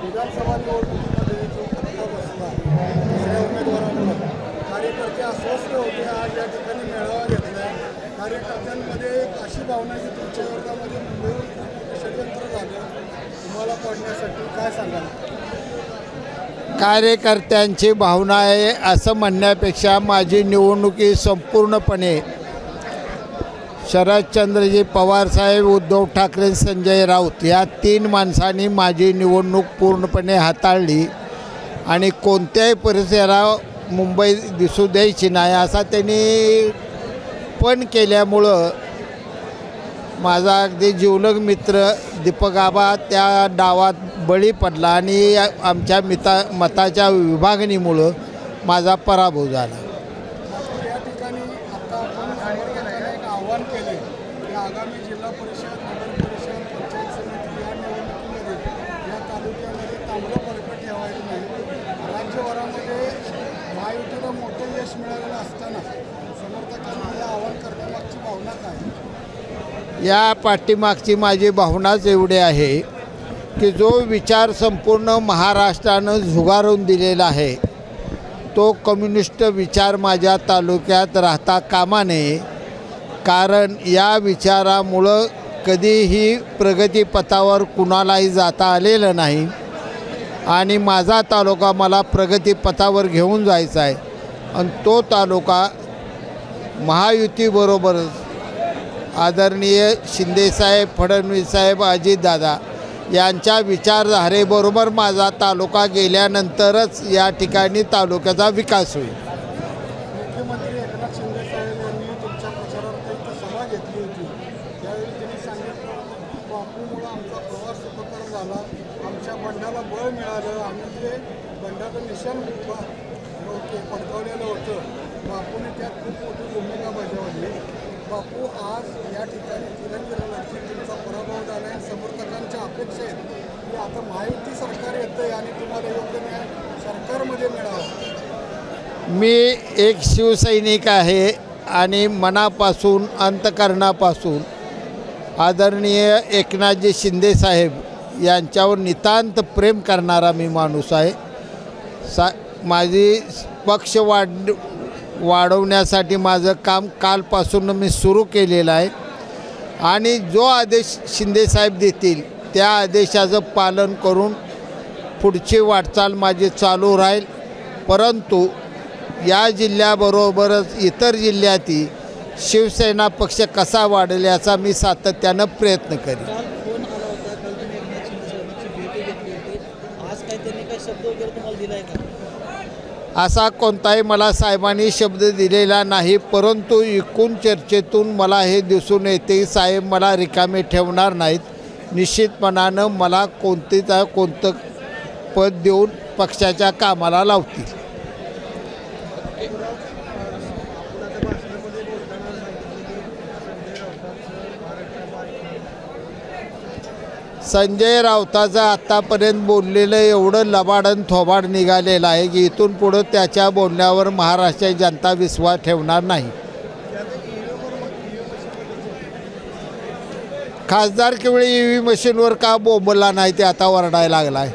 विधानसभा निवडणुकीमध्ये जो फटका बसला दुसऱ्या उमेदवारांवर कार्यकर्ते अस्वस्थ होते. आज या ठिकाणी मेळावा घेतला. कार्यकर्त्यांमध्ये एक अशी भावना की तुमच्या विरोधामध्ये मुंबईहून षडयंत्र झालं तुम्हाला पडण्यासाठी, काय सांगाल? कार्यकर्त्यांची भावना आहे असं म्हणण्यापेक्षा माझी निवडणुकी संपूर्णपणे शरदचंद्रजी पवार साहेब, उद्धव ठाकरे, संजय राऊत या 3 माणसांनी माझी निवडणूक पूर्णपणे हाताळली आणि कोणत्याही परिसराला मुंबई दिसू द्यायची नाही असा त्यांनी पण केल्यामुळं माझा अगदी जिवलग मित्र दीपक आबा त्या डावात बळी पडला आणि आमच्या मताच्या विभागणीमुळं माझा पराभव झाला. या ठिकाणी आता आपण समर्थकांना एक आव्हान केले की आगामी जिल्हा परिषद, नगर परिषद, पंचायत समिती या निवडणुकीमध्ये या तालुक्यामध्ये तांबडं बळकट ठेवायचं नाही. राज्यभरामध्ये महायुतीला मोठं यश मिळालेलं असताना समर्थकांना हे आव्हान करण्यामागची भावना काय? या पाठीमागची माझी भावनाच एवढी आहे की जो विचार संपूर्ण महाराष्ट्रानं झुगारून दिलेला आहे तो कम्युनिस्ट विचार माझ्या तालुक्यात राहता कामा नये. कारण या विचारामुळं कधीही प्रगतीपथावर कुणालाही जाता आलेलं नाही आणि माझा तालुका मला प्रगतीपथावर घेऊन जायचा आहे आणि तो तालुका महायुतीबरोबरच आदरणीय शिंदेसाहेब, फडणवीससाहेब, अजितदादा यांच्या विचारधारेबरोबर माझा तालुका गेल्यानंतरच या ठिकाणी तालुक्याचा विकास होईल. मुख्यमंत्री एकनाथ शिंदे साहेब यांनी तुमच्या प्रचारार्थ एक सभा घेतली होती. त्यावेळी त्यांनी सांगितलं की बापूमुळं आमचा प्रवास सुखकर झाला, आमच्या बंडाला बळ मिळालं, आम्ही जे बंडाचं निशाण पडकावलेलं होतं बापूने त्यात खूप मोठी भूमिका बजावली. बापू आज या ठिकाणी तिरंगी लढतीत तुमचा पराभव झाला आहे. समर्थकांच्या अपेक्षा आहेत की आता महायुती सरकार येतं आहे आणि तुम्हाला योग्य न्याय सरकारमध्ये मिळावा. मी एक शिवसैनिक आहे आणि मनापासून अंतकरणापासून आदरणीय एकनाथजी शिंदेसाहेब यांच्यावर नितांत प्रेम करणारा मी माणूस आहे. माझी पक्ष वाढवण्यासाठी माझं काम कालपासून मी सुरू केलेलं आहे आणि जो आदेश शिंदेसाहेब देतील त्या आदेशाचं पालन करून पुढची वाटचाल माझी चालू राहील. परंतु या जिल्ह्याबरोबरच इतर जिल्ह्यातही शिवसेना पक्ष कसा वाढेल याचा मी सातत्यानं प्रयत्न करेन. असा कोणताही मला साहेबांनी शब्द दिलेला नाही, परंतु एकूण चर्चेतून मला हे दिसून येते साहेब मला रिकामे ठेवणार नाहीत. निश्चितपणानं मला कोणतं पद देऊन पक्षाच्या कामाला लावतील. संजय राऊताचं आत्तापर्यंत बोललेलं एवढं लबाडन थोबाड निघालेलं आहे की इथून पुढं त्याच्या बोलण्यावर महाराष्ट्राची जनता विश्वास ठेवणार नाही. खासदारकीवेळी EV मशीनवर का बोंबला नाही ते आता वरडायला लागला आहे.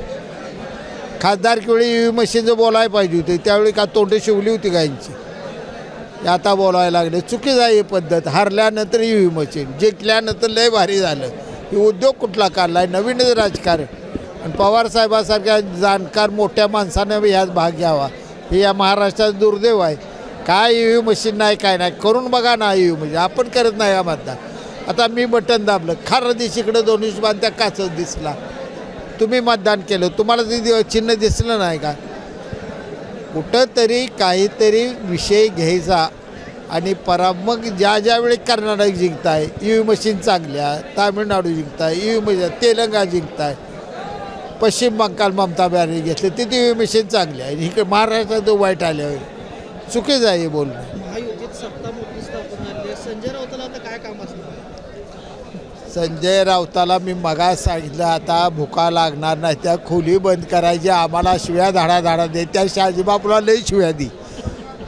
खासदारकीवेळी EV मशीनचं बोलायला पाहिजे होते, त्यावेळी का तोंडे शिवली होती का यांची, आता बोलायला लागले. चुकीच आहे ही पद्धत. हारल्यानंतर EV मशीन, जिंकल्यानंतर लय भारी झालं. ही उद्योग कुठला काढला आहे, नवीनच राजकारण. आणि पवारसाहेबासारख्या जाणकार मोठ्या माणसानं ह्यात भाग घ्यावा हे या महाराष्ट्रात दुर्दैव आहे. काय EV मशीन नाही, काय नाही, करून बघा ना EV म्हणजे. आपण करत नाही का मतदान? आता मी बटन दाबलं, खार दिशीकडं दोन्ही बांधत्या काचच दिसला, तुम्ही मतदान केलं, तुम्हाला ते चिन्ह दिसलं नाही का? कुठंतरी काहीतरी विषय घ्यायचा आणि मग ज्यावेळी कर्नाटक जिंकताय EV मशीन चांगल्या, तामिळनाडू जिंकताय EV मशीन, तेलंगणा जिंकताय, पश्चिम बंगाल ममता बॅनर्जी घेतले तिथे EV मशीन चांगली आहे. इकडे महाराष्ट्रात वाईट आल्यावर चुकीच आहे हे बोलणं. महायुतीत सत्ता मोठी स्थापन झाली. संजय राऊताला आता काय काम असणार? संजय राऊताला मी मगा सांगितलं आता भुका लागणार नाही, त्या खोली बंद करायची, आम्हाला शिव्या धाडा दे, त्या शाजीबापूला लई शिव्या दी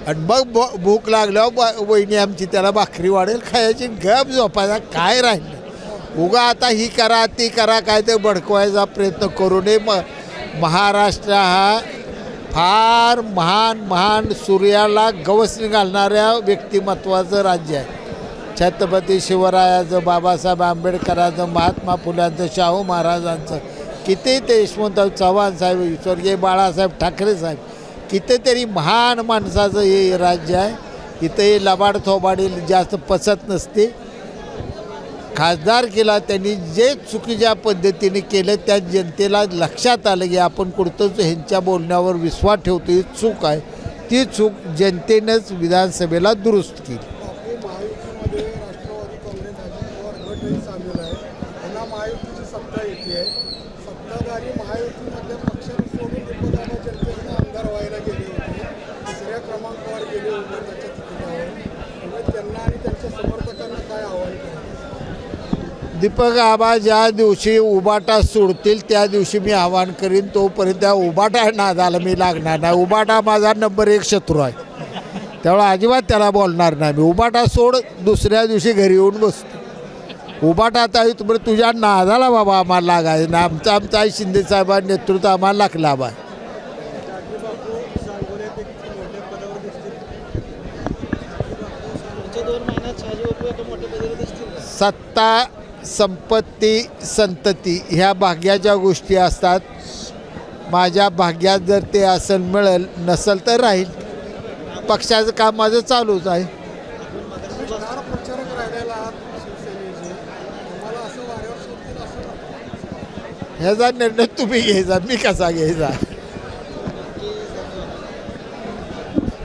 आणि मग भूक लागल्यावर वहिनी आमची त्याला भाकरी वाढेल खायची, गप झोपायचा. काय राहिलं उगा आता ही करा ती करा काय ते भडकवायचा प्रयत्न करू नये. महाराष्ट्र हा फार महान सूर्याला गवसणी घालणाऱ्या व्यक्तिमत्वाचं राज्य आहे. छत्रपती शिवरायाचं, बाबासाहेब आंबेडकरांचं, महात्मा फुल्यांचं, शाहू महाराजांचं, किती ते यशवंतराव चव्हाण साहेब, स्वर्गीय बाळासाहेब ठाकरे साहेब, कितीतरी महान माणसाचं हे राज्य आहे. इथं हे लबाड थोबाडी जास्त पचत नसते. खासदार केला त्यांनी जे चुकीच्या पद्धतीने केलं त्या जनतेला लक्षात आलं की आपण कुठतंच ह्यांच्या बोलण्यावर विश्वास ठेवतो, ही चूक आहे. ती चूक जनतेनंच विधानसभेला दुरुस्त केली. महायुतीमध्ये राष्ट्रवादी काँग्रेस अजित पवार गटही सामील आहे. त्यांना महायुतीची सत्ता येते आहे. सत्ताधारी महायुतीमधल्या पक्षाने सोडून दीपदादा जनतेने आमदार व्हायला गेले होते. तिसऱ्या क्रमांकावर गेले होते त्याच्या तिकिटावर. त्यामुळे त्यांना आणि त्यांच्या समर्थकांना काय आव्हान करायचं? दीपक आबा ज्या दिवशी उबाटा सोडतील त्या दिवशी मी आवाहन करीन. तोपर्यंत त्या उबाटा नादाला मी लागणार नाही. उबाटा माझा नंबर 1 शत्रू आहे. त्यामुळे अजिबात त्याला बोलणार नाही मी. उबाटा सोड, दुसऱ्या दिवशी घरी येऊन बसतो. उबाटा आता तुम्ही तुझ्या नादाला बाबा आम्हाला लागायचं ना. आमचा शिंदे साहेबांनी नेतृत्व आम्हाला लागला बा. सत्ता, संपत्ती, संतती ह्या भाग्याच्या गोष्टी असतात. माझ्या भाग्यात जर ते असेल मिळेल, नसेल तर राहील. पक्षाचं काम माझं चालूच आहे. प्रचारक राहिलेला आहात शिवसेनेचे, तुम्हाला असं वाऱ्यावर सोडतील असं ह्याचा निर्णय तुम्ही घ्यायचा, मी कसा घ्यायचा.